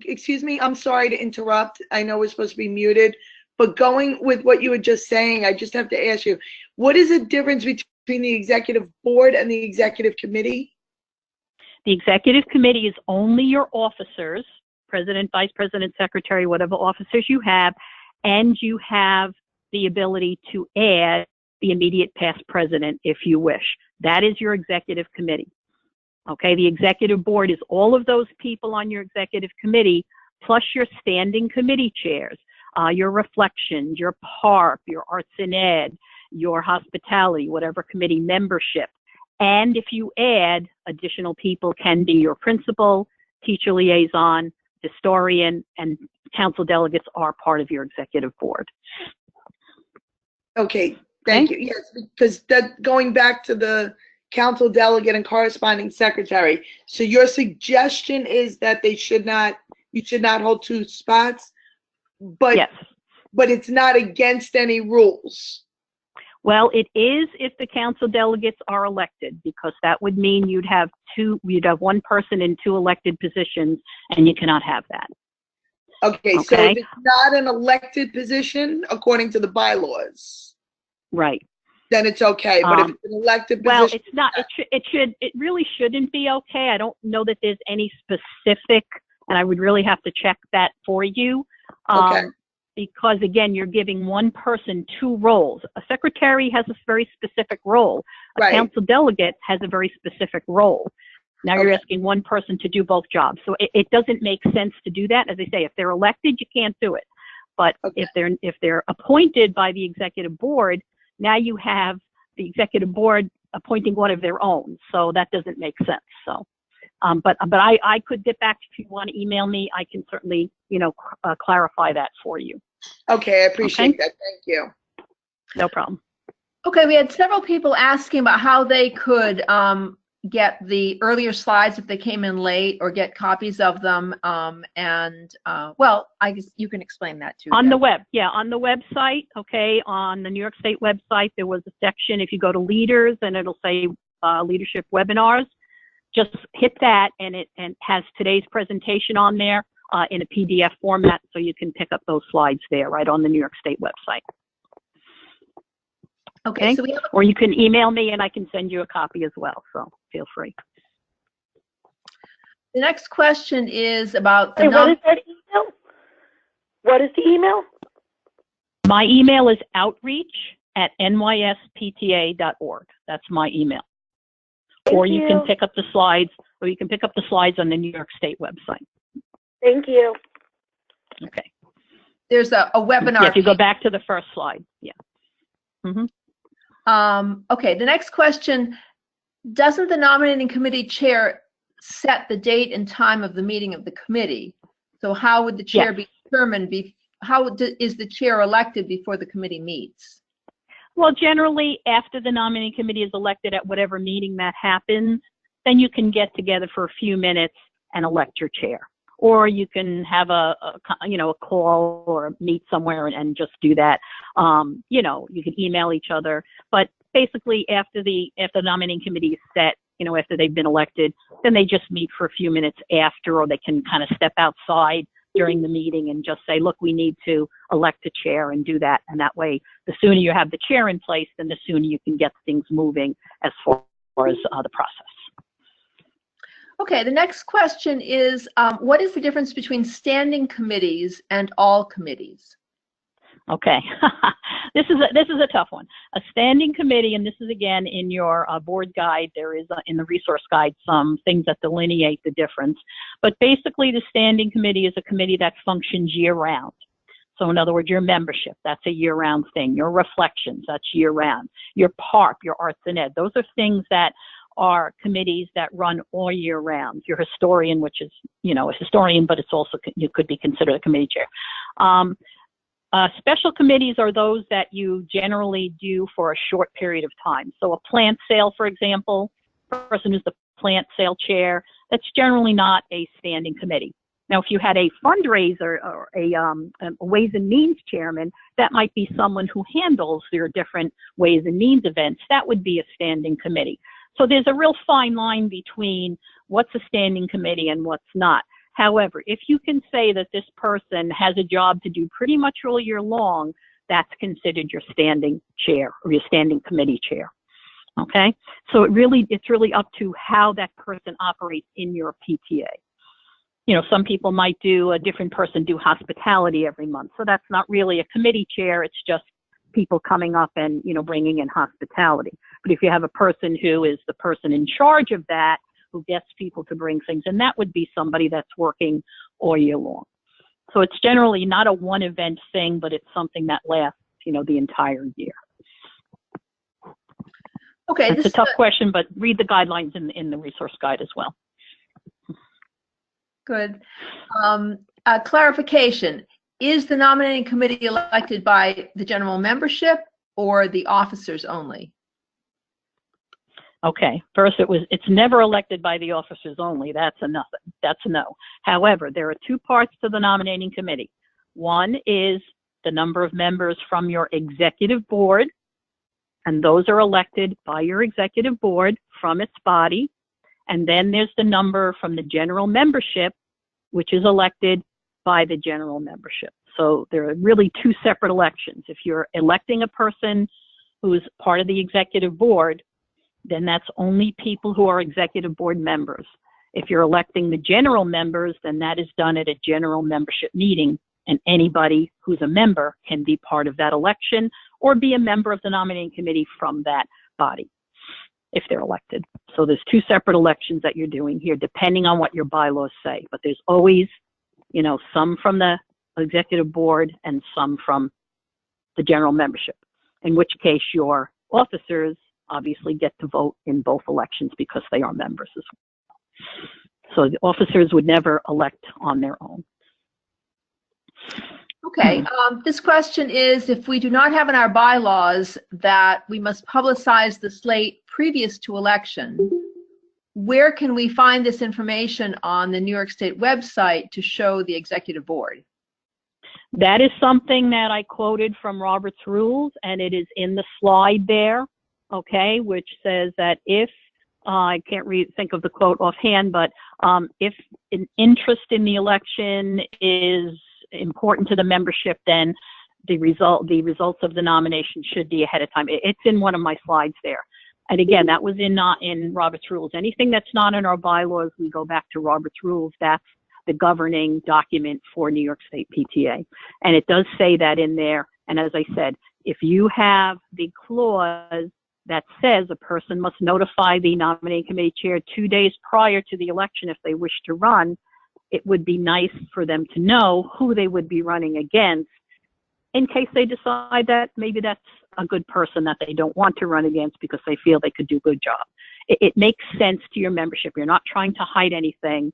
Excuse me, I'm sorry to interrupt. I know we're supposed to be muted, but going with what you were just saying, I just have to ask you, what is the difference between the executive board and the executive committee? The executive committee is only your officers, president, vice president, secretary, whatever officers you have, and you have the ability to add the immediate past president if you wish. That is your executive committee. Okay, the executive board is all of those people on your executive committee, plus your standing committee chairs, your reflections, your PARP, your arts and ed, your hospitality, whatever committee membership. And if you add, additional people can be your principal, teacher liaison, historian, and council delegates are part of your executive board. Okay, thank you. Yes, because that going back to the council delegate and corresponding secretary. So your suggestion is that you should not hold 2 spots, but Yes. but it's not against any rules. Well, it is if the council delegates are elected, because that would mean you'd have 1 person in 2 elected positions, and you cannot have that. Okay, so Okay. if it's not an elected position, according to the bylaws, Right. then it's okay. But if it's an elected position, Well, it's not. It really shouldn't be okay. I don't know that there's any specific, and I would really have to check that for you. Okay. Because again, you're giving 1 person 2 roles. A secretary has a very specific role. A Right. council delegate has a very specific role. Now you're Okay. asking 1 person to do both jobs. So it doesn't make sense to do that. As I say, if they're elected, you can't do it. But Okay. if they're appointed by the executive board, now you have the executive board appointing one of their own. So that doesn't make sense. So, but I could get back if you want to email me. I can certainly, clarify that for you. Okay, I appreciate Okay. that. Thank you. No problem. Okay, we had several people asking about how they could get the earlier slides if they came in late, or get copies of them. Well, I guess you can explain that too. On Deb. the web, yeah, on the website, okay, on the New York State website, there was a section, if you go to leaders, and it'll say leadership webinars, just hit that, and it has today's presentation on there in a PDF format, so you can pick up those slides there right on the New York State website. Okay, so we have Or you can email me and I can send you a copy as well, so feel free. the next question is about the Hey, what is that email? What is the email? My email is outreach@nyspta.org. That's my email. Or you can pick up the slides, on the New York State website. Thank you. Okay. There's a webinar. Yeah, if you go back to the first slide, yeah. Mm-hmm. Okay, the next question, doesn't the nominating committee chair set the date and time of the meeting of the committee? So how would the chair be determined? Is the chair elected before the committee meets? Well, generally, after the nominating committee is elected at whatever meeting that happens, then you can get together for a few minutes and elect your chair. Or you can have a call or meet somewhere and just do that. You can email each other. But basically, after the nominating committee is set, after they've been elected, then they just meet for a few minutes after, or they can kind of step outside during the meeting and just say, look, we need to elect a chair, and do that. And that way, the sooner you have the chair in place, then the sooner you can get things moving as far as the process. Okay, the next question is, what is the difference between standing committees and all committees? Okay, this is a tough one. A standing committee, and this is again in your board guide, there is in the resource guide some things that delineate the difference. But basically, the standing committee is a committee that functions year-round. So in other words, your membership, that's a year-round thing. Your reflections, that's year-round. Your PARP, your arts and ed, those are things that are committees that run all year round. Your historian, which is, a historian, but it's also, you could be considered a committee chair. Special committees are those that you generally do for a short period of time. So a plant sale, for example, the person who's the plant sale chair, that's generally not a standing committee. Now, if you had a fundraiser or a Ways and Means chairman, that might be someone who handles your different Ways and Means events. That would be a standing committee. So there's a real fine line between what's a standing committee and what's not. However, if you can say that this person has a job to do pretty much all year long, that's considered your standing chair or your standing committee chair. Okay? So it's really up to how that person operates in your PTA. Some people might a different person do hospitality every month. So that's not really a committee chair. It's just people coming up and, bringing in hospitality. But if you have a person who is the person in charge of that, who gets people to bring things, and that would be somebody that's working all year long. So it's generally not a one event thing, but it's something that lasts, the entire year. Okay. It's a tough question, but read the guidelines in the resource guide as well. Good. Clarification. Is the nominating committee elected by the general membership or the officers only? Okay, first it's never elected by the officers only. That's a nothing. That's a no. However, there are two parts to the nominating committee. One is the number of members from your executive board, and those are elected by your executive board from its body. And then there's the number from the general membership, which is elected by the general membership. So there are really two separate elections. If you're electing a person who's part of the executive board, then that's only people who are executive board members. If you're electing the general members, then that is done at a general membership meeting, and anybody who's a member can be part of that election or be a member of the nominating committee from that body if they're elected. So there's two separate elections that you're doing here, depending on what your bylaws say. But there's always, you know, some from the executive board and some from the general membership, in which case your officers obviously get to vote in both elections because they are members as well. So the officers would never elect on their own. Okay, this question is, if we do not have in our bylaws that we must publicize the slate previous to election, where can we find this information on the New York State website to show the executive board? That is something that I quoted from Robert's Rules, and it is in the slide there, okay, which says that if, I can't think of the quote offhand, but if an interest in the election is important to the membership, then the results of the nomination should be ahead of time. It's in one of my slides there. And again, that was in Robert's Rules. Anything that's not in our bylaws, we go back to Robert's Rules. That's the governing document for New York State PTA. And it does say that in there. And as I said, if you have the clause that says a person must notify the nominating committee chair 2 days prior to the election if they wish to run, it would be nice for them to know who they would be running against in case they decide that maybe that's a good person that they don't want to run against because they feel they could do a good job. It makes sense to your membership. You're not trying to hide anything.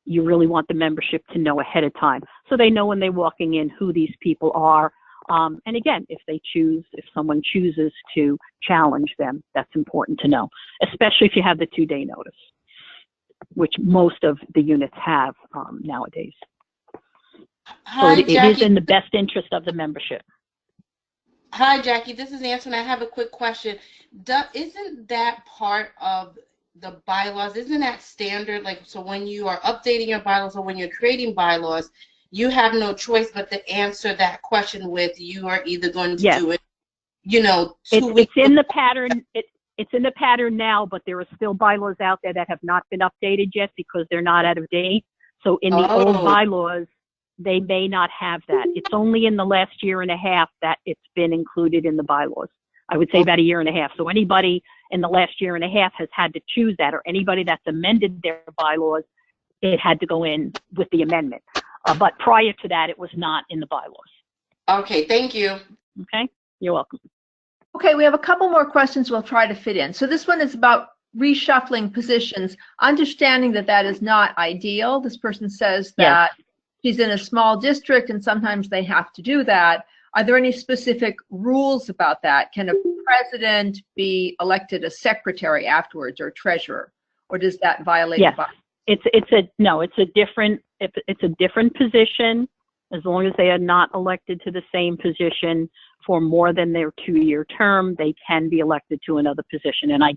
You really want the membership to know ahead of time so they know when they're walking in who these people are. And again, if someone chooses to challenge them, that's important to know, especially if you have the 2-day notice, which most of the units have nowadays. Hi, so it is in the best interest of the membership. Hi, Jackie. This is Antoinette. I have a quick question. Isn't that part of the bylaws? Isn't that standard? Like, so when you are updating your bylaws or when you're creating bylaws, you have no choice but to answer that question with you are either going to do it, you know, 2 weeks. It's in the pattern. It's in the pattern now, but there are still bylaws out there that have not been updated yet because they're not out of date. So in the old bylaws, they may not have that. It's only in the last year and a half that it's been included in the bylaws. I would say about a year and a half. So anybody in the last year and a half has had to choose that, or anybody that's amended their bylaws, it had to go in with the amendment. But prior to that, it was not in the bylaws. Okay, thank you. Okay, you're welcome. Okay, we have a couple more questions we'll try to fit in. So this one is about reshuffling positions, understanding that that is not ideal. This person says that she's in a small district and sometimes they have to do that. Are there any specific rules about that? Can a president be elected a secretary afterwards or treasurer, or does that violate the bylaws? It's a different position. As long as they are not elected to the same position for more than their 2-year term, they can be elected to another position. And I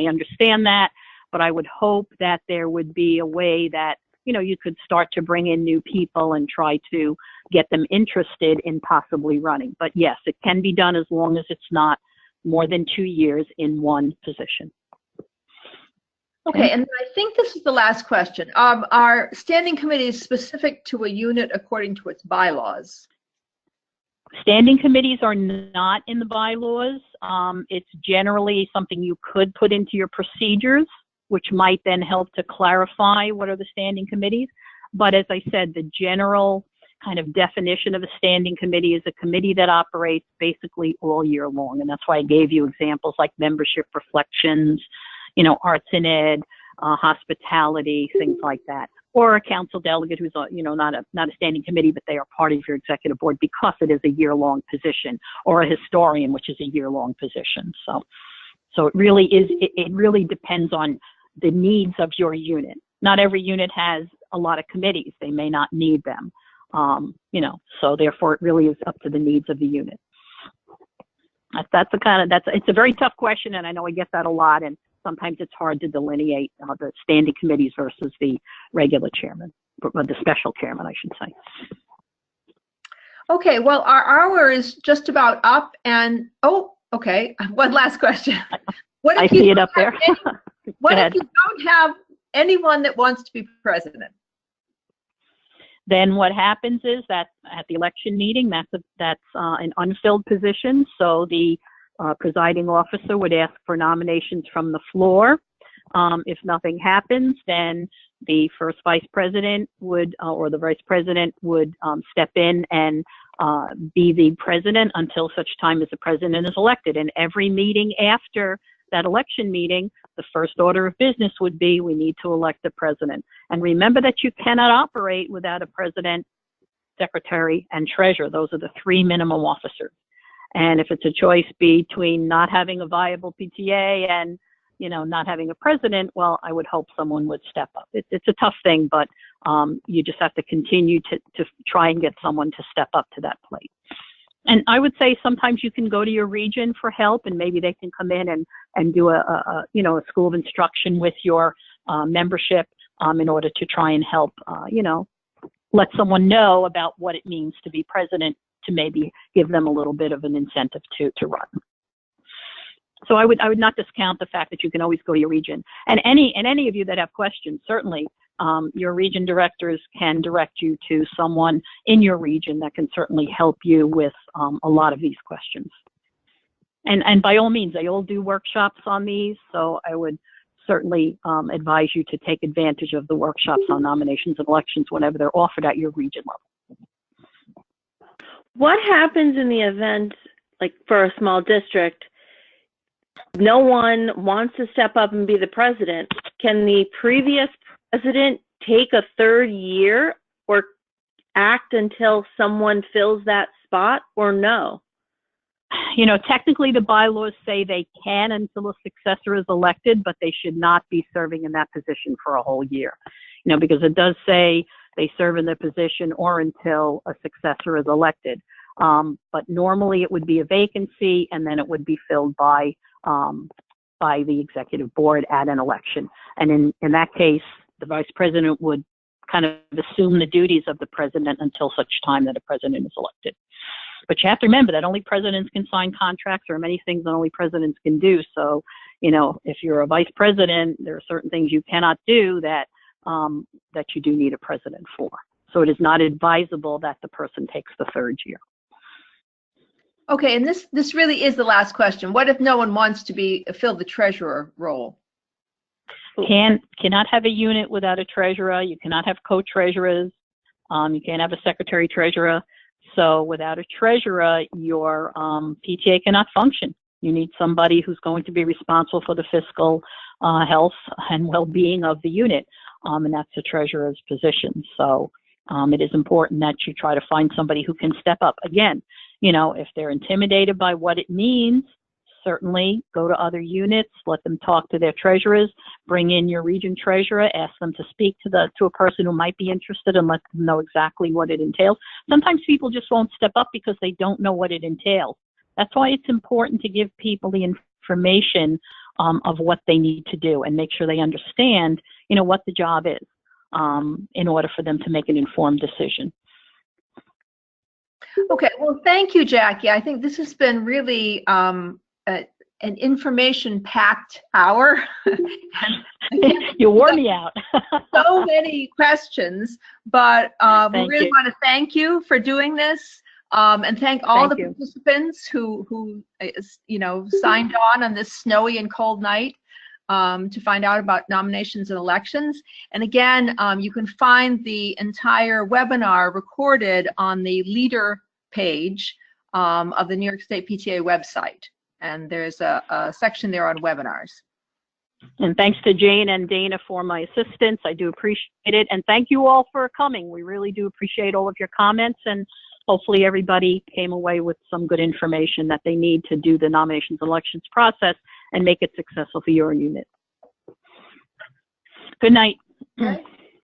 understand that, but I would hope that there would be a way that, you know, you could start to bring in new people and try to get them interested in possibly running. But yes, it can be done as long as it's not more than 2 years in one position. Okay, and I think this is the last question. Are standing committees specific to a unit according to its bylaws? Standing committees are not in the bylaws. It's generally something you could put into your procedures, which might then help to clarify what are the standing committees. But as I said, the general kind of definition of a standing committee is a committee that operates basically all year long. And that's why I gave you examples like membership reflections, you know, arts and ed, hospitality, things like that. Or a council delegate who's, not a standing committee, but they are part of your executive board because it is a year-long position, or a historian, which is a year-long position. So So it really is, it really depends on the needs of your unit. Not every unit has a lot of committees. They may not need them. So therefore it really is up to the needs of the unit. It's a very tough question, and I know I get that a lot, and sometimes it's hard to delineate the standing committees versus the regular chairman, or the special chairman, I should say. Okay, well, our hour is just about up, and okay, one last question. What if I see it up there. What if you don't have anyone that wants to be president? Then what happens is that at the election meeting, that's an unfilled position. So the presiding officer would ask for nominations from the floor. If nothing happens, then the first vice president would, or the vice president would step in and be the president until such time as the president is elected. And every meeting after that election meeting, the first order of business would be, we need to elect a president. And remember that you cannot operate without a president, secretary, and treasurer. Those are the three minimum officers. And if it's a choice between not having a viable PTA and, not having a president, well, I would hope someone would step up. It's a tough thing, but you just have to continue to try and get someone to step up to that plate. And I would say sometimes you can go to your region for help, and maybe they can come in and do a school of instruction with your membership in order to try and help, let someone know about what it means to be president, to maybe give them a little bit of an incentive to run. So I would not discount the fact that you can always go to your region. And any of you that have questions, certainly your region directors can direct you to someone in your region that can certainly help you with a lot of these questions. And by all means, they all do workshops on these, so I would certainly advise you to take advantage of the workshops on nominations and elections whenever they're offered at your region level. What happens in the event, like for a small district, no one wants to step up and be the president? Can the previous president take a third year or act until someone fills that spot, or no? Technically the bylaws say they can until a successor is elected, but they should not be serving in that position for a whole year. Because it does say they serve in their position or until a successor is elected. But normally it would be a vacancy, and then it would be filled by the executive board at an election. And in that case, the vice president would kind of assume the duties of the president until such time that a president is elected. But you have to remember that only presidents can sign contracts. There are many things that only presidents can do. So, if you're a vice president, there are certain things you cannot do that you do need a president for. So it is not advisable that the person takes the third year. Okay, and this really is the last question. What if no one wants to fill the treasurer role? Cannot have a unit without a treasurer. You cannot have co-treasurers. You can't have a secretary treasurer. So without a treasurer, your PTA cannot function. You need somebody who's going to be responsible for the fiscal health and well-being of the unit, and that's the treasurer's position. So it is important that you try to find somebody who can step up. Again, if they're intimidated by what it means, certainly go to other units, let them talk to their treasurers, bring in your region treasurer, ask them to speak to a person who might be interested and let them know exactly what it entails. Sometimes people just won't step up because they don't know what it entails. That's why it's important to give people the information of what they need to do and make sure they understand, what the job is in order for them to make an informed decision. Okay, well, thank you, Jackie. I think this has been really an information-packed hour. You wore me out. So many questions, but we really want to thank you for doing this, and thank all the participants who signed on this snowy and cold night to find out about nominations and elections. And again, you can find the entire webinar recorded on the leader page of the New York State PTA website. And there's a section there on webinars. And thanks to Jane and Dana for my assistance. I do appreciate it. And thank you all for coming. We really do appreciate all of your comments, and hopefully everybody came away with some good information that they need to do the nominations and elections process and make it successful for your unit. Good night. Okay.